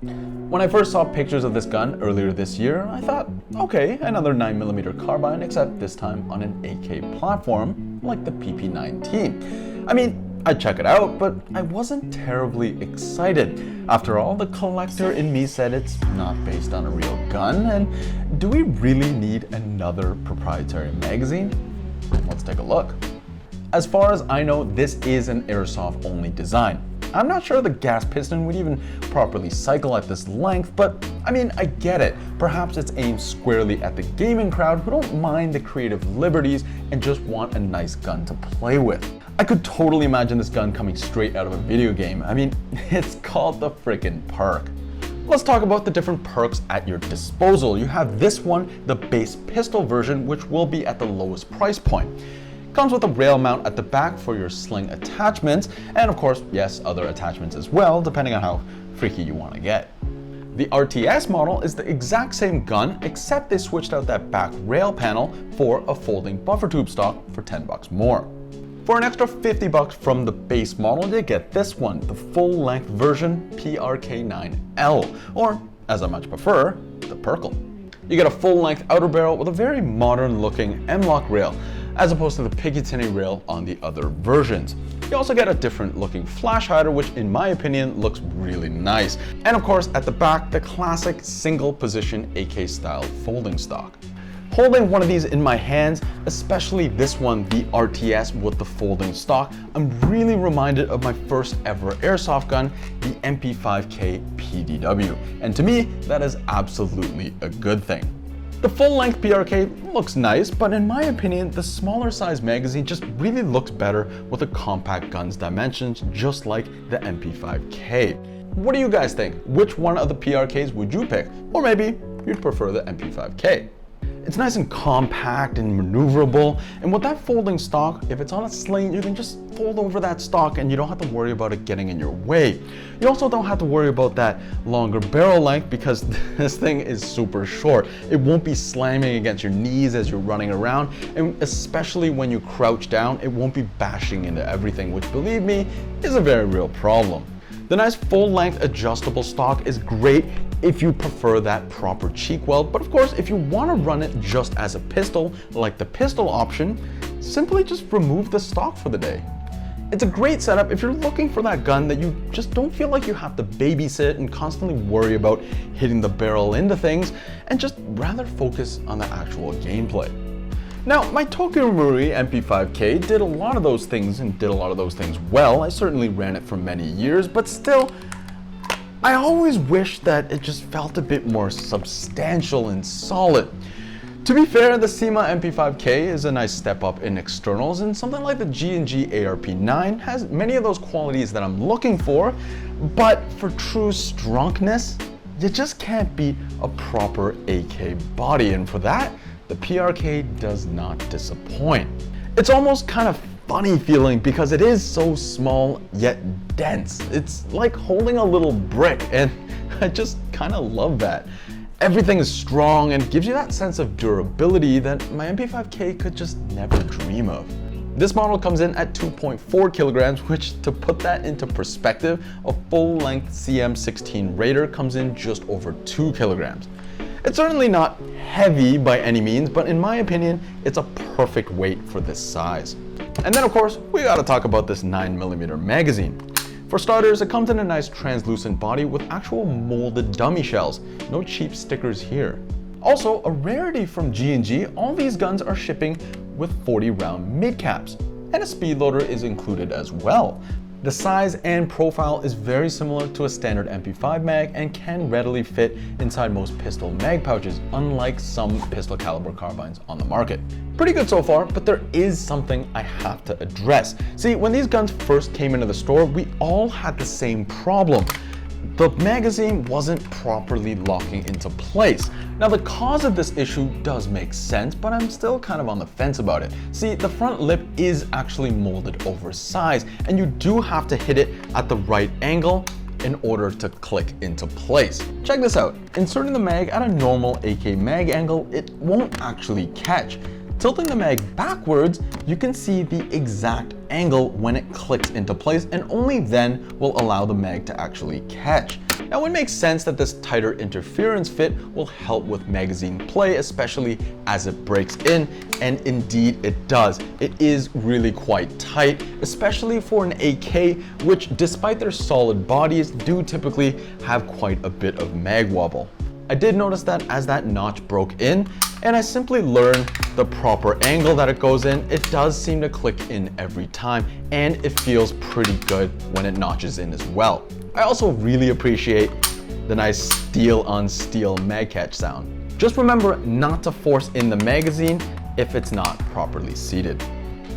When I first saw pictures of this gun earlier this year, I thought, okay, another 9mm carbine, except this time on an AK platform like the PP19. I mean, I'd check it out, but I wasn't terribly excited. After all, the collector in me said it's not based on a real gun, and do we really need another proprietary magazine? Let's take a look. As far as I know, this is an airsoft only design. I'm not sure the gas piston would even properly cycle at this length, but I mean, I get it. Perhaps it's aimed squarely at the gaming crowd who don't mind the creative liberties and just want a nice gun to play with. I could totally imagine this gun coming straight out of a video game. I mean, it's called the frickin' perk. Let's talk about the different perks at your disposal. You have this one, the base pistol version, which will be at the lowest price point. Comes with a rail mount at the back for your sling attachments, and of course, yes, other attachments as well, depending on how freaky you want to get. The RTS model is the exact same gun, except they switched out that back rail panel for a folding buffer tube stock for $10 more. For an extra $50 from the base model, you get this one, the full-length version PRK9L, or as I much prefer, the Purkle. You get a full-length outer barrel with a very modern-looking M-LOK rail, as opposed to the Picatinny rail on the other versions. You also get a different looking flash hider, which in my opinion looks really nice. And of course, at the back, the classic single position AK style folding stock. Holding one of these in my hands, especially this one, the RTS with the folding stock, I'm really reminded of my first ever airsoft gun, the MP5K PDW. And to me, that is absolutely a good thing. The full-length PRK looks nice, but in my opinion, the smaller size magazine just really looks better with a compact gun's dimensions, just like the MP5K. What do you guys think? Which one of the PRKs would you pick? Or maybe you'd prefer the MP5K. It's nice and compact and maneuverable, and with that folding stock, if it's on a sling, you can just fold over that stock and you don't have to worry about it getting in your way. You also don't have to worry about that longer barrel length because this thing is super short. It won't be slamming against your knees as you're running around, and especially when you crouch down, it won't be bashing into everything, which believe me, is a very real problem. The nice full-length adjustable stock is great if you prefer that proper cheek weld, but of course, if you want to run it just as a pistol, like the pistol option, simply just remove the stock for the day. It's a great setup if you're looking for that gun that you just don't feel like you have to babysit and constantly worry about hitting the barrel into things, and just rather focus on the actual gameplay. Now, my Tokyo Marui MP5K did a lot of those things and did a lot of those things well. I certainly ran it for many years, but still, I always wish that it just felt a bit more substantial and solid. To be fair, the SEMA MP5K is a nice step up in externals, and something like the G&G PRK9 has many of those qualities that I'm looking for, but for true strunkness, you just can't beat a proper AK body, and for that, the PRK does not disappoint. It's almost kind of funny feeling because it is so small yet dense. It's like holding a little brick, and I just kind of love that. Everything is strong and gives you that sense of durability that my MP5K could just never dream of. This model comes in at 2.4 kilograms, which, to put that into perspective, a full-length CM16 Raider comes in just over 2 kilograms. It's certainly not heavy by any means, but in my opinion, it's a perfect weight for this size. And then of course, we gotta talk about this 9mm magazine. For starters, it comes in a nice translucent body with actual molded dummy shells. No cheap stickers here. Also, a rarity from G&G, all these guns are shipping with 40-round midcaps, and a speed loader is included as well. The size and profile is very similar to a standard MP5 mag and can readily fit inside most pistol mag pouches, unlike some pistol caliber carbines on the market. Pretty good so far, but there is something I have to address. See, when these guns first came into the store, we all had the same problem. The magazine wasn't properly locking into place. Now, the cause of this issue does make sense, but I'm still kind of on the fence about it. See, the front lip is actually molded oversized, and you do have to hit it at the right angle in order to click into place. Check this out. Inserting the mag at a normal AK mag angle, it won't actually catch. Tilting the mag backwards, you can see the exact angle when it clicks into place, and only then will allow the mag to actually catch. Now, it makes sense that this tighter interference fit will help with magazine play, especially as it breaks in, and indeed it does. It is really quite tight, especially for an AK, which despite their solid bodies do typically have quite a bit of mag wobble. I did notice that as that notch broke in, and I simply learned the proper angle that it goes in, it does seem to click in every time, and it feels pretty good when it notches in as well. I also really appreciate the nice steel on steel mag catch sound. Just remember not to force in the magazine if it's not properly seated.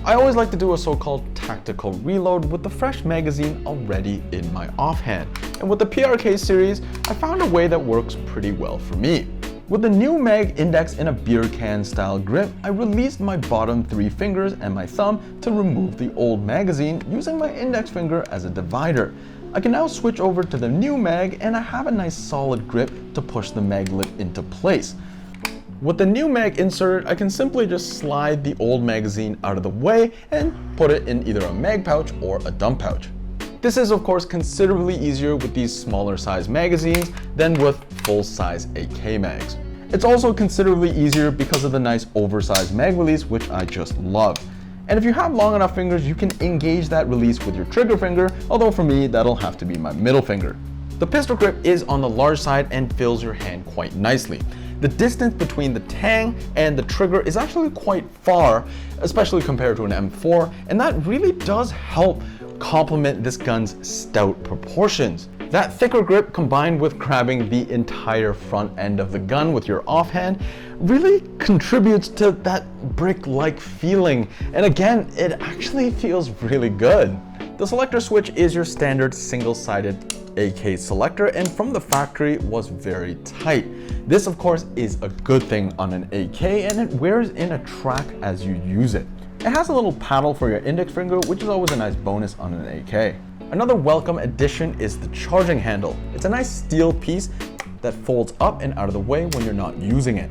I always like to do a so-called tactical reload with the fresh magazine already in my offhand. And with the PRK series, I found a way that works pretty well for me. With the new mag index in a beer can style grip, I released my bottom 3 fingers and my thumb to remove the old magazine using my index finger as a divider. I can now switch over to the new mag, and I have a nice solid grip to push the mag lip into place. With the new mag inserted, I can simply just slide the old magazine out of the way and put it in either a mag pouch or a dump pouch. This is of course considerably easier with these smaller size magazines than with full-size AK mags. It's also considerably easier because of the nice oversized mag release, which I just love. And if you have long enough fingers, you can engage that release with your trigger finger, although for me, that'll have to be my middle finger. The pistol grip is on the large side and fills your hand quite nicely. The distance between the tang and the trigger is actually quite far, especially compared to an M4, and that really does help complement this gun's stout proportions. That thicker grip combined with grabbing the entire front end of the gun with your offhand really contributes to that brick-like feeling, and again, it actually feels really good. The selector switch is your standard single-sided AK selector, and from the factory was very tight. This of course is a good thing on an AK, and it wears in a track as you use it. It has a little paddle for your index finger, which is always a nice bonus on an AK. Another welcome addition is the charging handle. It's a nice steel piece that folds up and out of the way when you're not using it.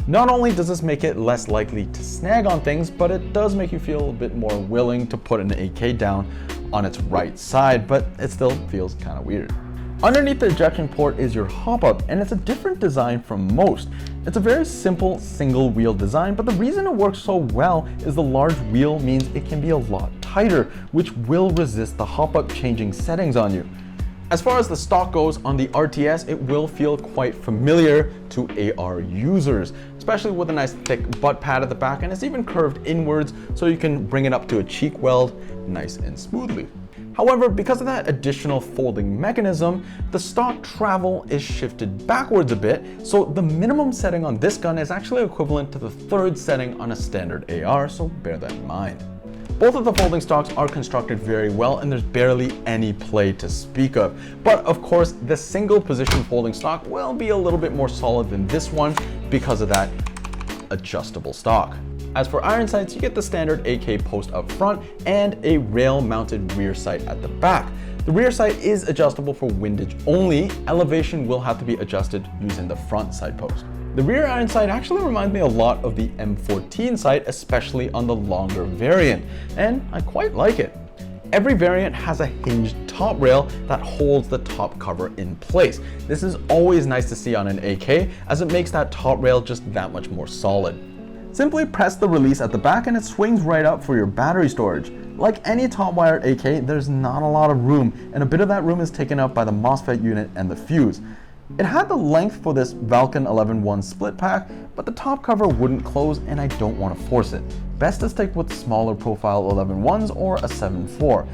Not only does this make it less likely to snag on things, but it does make you feel a bit more willing to put an AK down on its right side, but it still feels kind of weird. Underneath the ejection port is your hop-up, and it's a different design from most. It's a very simple single wheel design, but the reason it works so well is the large wheel means it can be a lot tighter, which will resist the hop-up changing settings on you. As far as the stock goes on the RTS, it will feel quite familiar to AR users, especially with a nice thick butt pad at the back, and it's even curved inwards so you can bring it up to a cheek weld nice and smoothly. However, because of that additional folding mechanism, the stock travel is shifted backwards a bit, so the minimum setting on this gun is actually equivalent to the third setting on a standard AR, so bear that in mind. Both of the folding stocks are constructed very well, and there's barely any play to speak of. But of course, the single position folding stock will be a little bit more solid than this one because of that adjustable stock. As for iron sights, you get the standard AK post up front and a rail mounted rear sight at the back. The rear sight is adjustable for windage only. Elevation will have to be adjusted using the front sight post. The rear iron sight actually reminds me a lot of the M14 sight, especially on the longer variant, and I quite like it. Every variant has a hinged top rail that holds the top cover in place. This is always nice to see on an AK, as it makes that top rail just that much more solid. Simply press the release at the back and it swings right up for your battery storage. Like any top wired AK, there's not a lot of room, and a bit of that room is taken up by the MOSFET unit and the fuse. It had the length for this Vulcan 11-1 split pack, but the top cover wouldn't close and I don't want to force it. Best to stick with smaller profile 11-1s or a 7-4.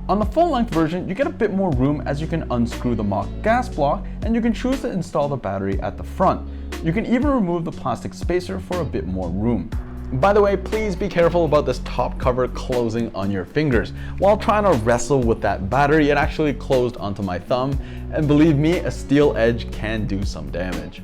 On the full-length version, you get a bit more room as you can unscrew the mock gas block and you can choose to install the battery at the front. You can even remove the plastic spacer for a bit more room. By the way, please be careful about this top cover closing on your fingers. While trying to wrestle with that battery, it actually closed onto my thumb, and believe me, a steel edge can do some damage.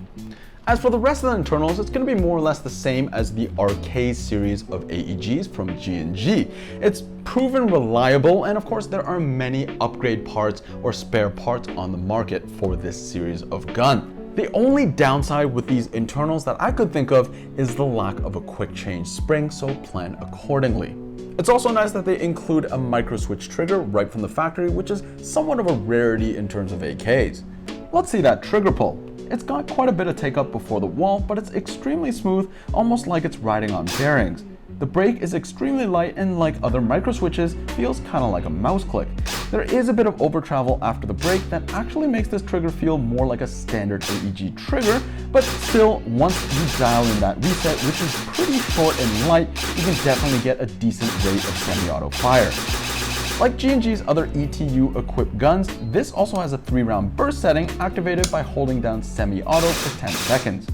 As for the rest of the internals, it's going to be more or less the same as the RK series of AEGs from G&G. It's proven reliable, and of course there are many upgrade parts or spare parts on the market for this series of gun. The only downside with these internals that I could think of is the lack of a quick change spring, so plan accordingly. It's also nice that they include a micro switch trigger right from the factory, which is somewhat of a rarity in terms of AKs. Let's see that trigger pull. It's got quite a bit of take up before the wall, but it's extremely smooth, almost like it's riding on bearings. The brake is extremely light and, like other micro switches, feels kind of like a mouse click. There is a bit of over travel after the brake that actually makes this trigger feel more like a standard AEG trigger, but still, once you dial in that reset, which is pretty short and light, you can definitely get a decent rate of semi-auto fire. Like G&G's other ETU-equipped guns, this also has a 3-round burst setting activated by holding down semi-auto for 10 seconds.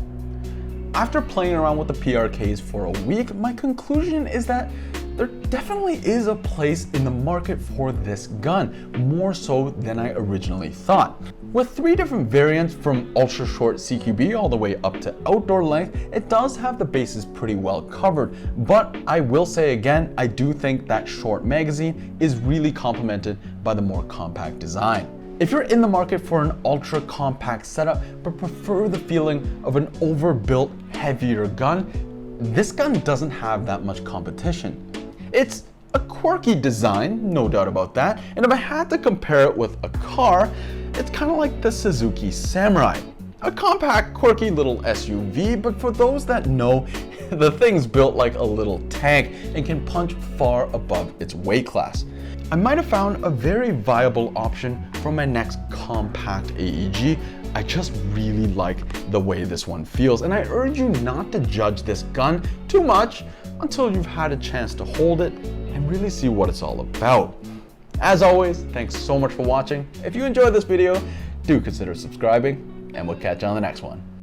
After playing around with the PRKs for a week, my conclusion is that there definitely is a place in the market for this gun, more so than I originally thought. With 3 different variants from ultra short CQB all the way up to outdoor length, it does have the bases pretty well covered, but I will say again, I do think that short magazine is really complemented by the more compact design. If you're in the market for an ultra compact setup but prefer the feeling of an overbuilt, heavier gun, this gun doesn't have that much competition. It's a quirky design, no doubt about that, and if I had to compare it with a car, it's kind of like the Suzuki Samurai. A compact, quirky little SUV, but for those that know, the thing's built like a little tank and can punch far above its weight class. I might have found a very viable option for my next compact AEG. I just really like the way this one feels, and I urge you not to judge this gun too much until you've had a chance to hold it and really see what it's all about. As always, thanks so much for watching. If you enjoyed this video, do consider subscribing, and we'll catch you on the next one.